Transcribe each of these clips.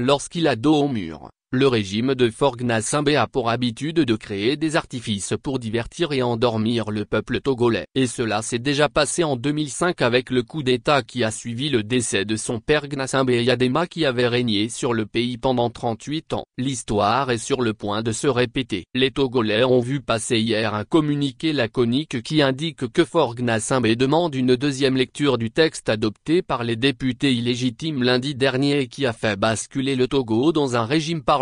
lorsqu'il a dos au mur. Le régime de Faure Gnassingbé a pour habitude de créer des artifices pour divertir et endormir le peuple togolais. Et cela s'est déjà passé en 2005 avec le coup d'État qui a suivi le décès de son père Gnassingbé Eyadema qui avait régné sur le pays pendant 38 ans. L'histoire est sur le point de se répéter. Les Togolais ont vu passer hier un communiqué laconique qui indique que Faure Gnassingbé demande une deuxième lecture du texte adopté par les députés illégitimes lundi dernier et qui a fait basculer le Togo dans un régime parlementaire.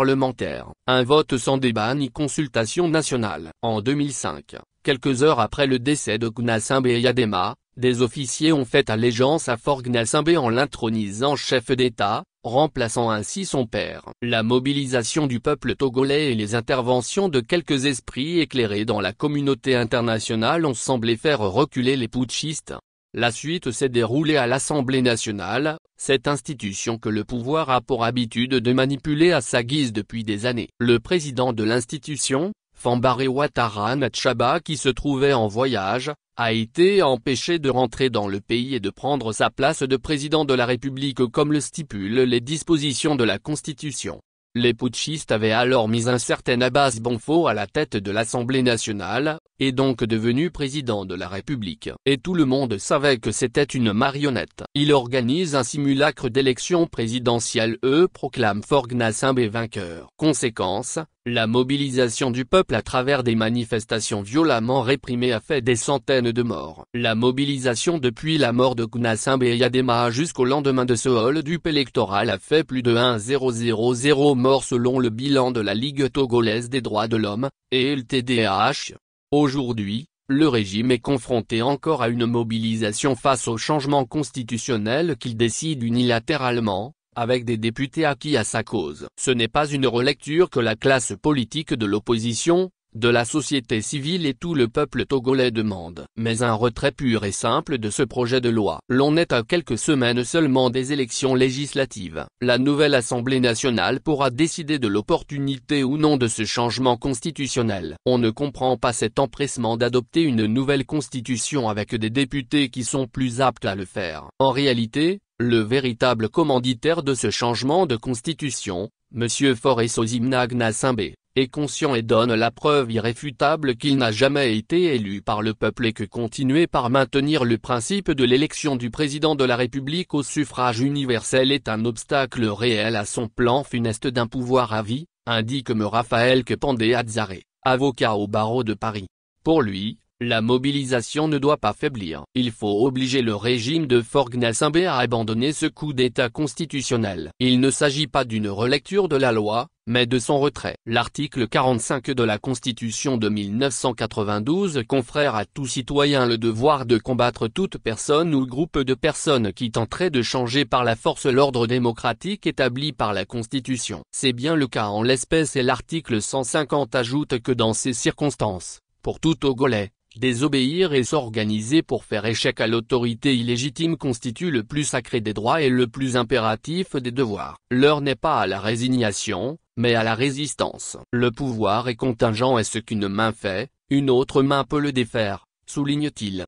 Un vote sans débat ni consultation nationale. En 2005, quelques heures après le décès de Gnassingbé Eyadema, des officiers ont fait allégeance à Faure Gnassingbé en l'intronisant chef d'État, remplaçant ainsi son père. La mobilisation du peuple togolais et les interventions de quelques esprits éclairés dans la communauté internationale ont semblé faire reculer les putschistes. La suite s'est déroulée à l'Assemblée nationale, cette institution que le pouvoir a pour habitude de manipuler à sa guise depuis des années. Le président de l'institution, Fambaré Ouattara Natchaba qui se trouvait en voyage, a été empêché de rentrer dans le pays et de prendre sa place de président de la République comme le stipulent les dispositions de la Constitution. Les putschistes avaient alors mis un certain Abbas Bonfo à la tête de l'Assemblée nationale, et donc devenu président de la République. Et tout le monde savait que c'était une marionnette. Il organise un simulacre d'élection présidentielle et proclame Faure Gnassingbé vainqueur. Conséquence, la mobilisation du peuple à travers des manifestations violemment réprimées a fait des centaines de morts. La mobilisation depuis la mort de Gnassingbé Eyadema jusqu'au lendemain de ce hold-up électoral a fait plus de 1000 morts selon le bilan de la Ligue togolaise des droits de l'homme, et LTDH. Aujourd'hui, le régime est confronté encore à une mobilisation face au changement constitutionnel qu'il décide unilatéralement, avec des députés acquis à sa cause. Ce n'est pas une relecture que la classe politique de l'opposition, de la société civile et tout le peuple togolais demande, mais un retrait pur et simple de ce projet de loi. L'on est à quelques semaines seulement des élections législatives. La nouvelle Assemblée nationale pourra décider de l'opportunité ou non de ce changement constitutionnel. On ne comprend pas cet empressement d'adopter une nouvelle constitution avec des députés qui sont plus aptes à le faire. En réalité, le véritable commanditaire de ce changement de constitution, M. Faure Sozimna Gnassingbé, est conscient et donne la preuve irréfutable qu'il n'a jamais été élu par le peuple et que continuer par maintenir le principe de l'élection du président de la République au suffrage universel est un obstacle réel à son plan funeste d'un pouvoir à vie, indique M. Raphaël Kepandé Atzaré, avocat au barreau de Paris. Pour lui, la mobilisation ne doit pas faiblir. Il faut obliger le régime de Faure Gnassingbé à abandonner ce coup d'État constitutionnel. Il ne s'agit pas d'une relecture de la loi, mais de son retrait. L'article 45 de la Constitution de 1992 confère à tout citoyen le devoir de combattre toute personne ou groupe de personnes qui tenterait de changer par la force l'ordre démocratique établi par la Constitution. C'est bien le cas en l'espèce et l'article 150 ajoute que dans ces circonstances, pour tout Togolais, désobéir et s'organiser pour faire échec à l'autorité illégitime constitue le plus sacré des droits et le plus impératif des devoirs. L'heure n'est pas à la résignation, mais à la résistance. Le pouvoir est contingent et ce qu'une main fait, une autre main peut le défaire, souligne-t-il.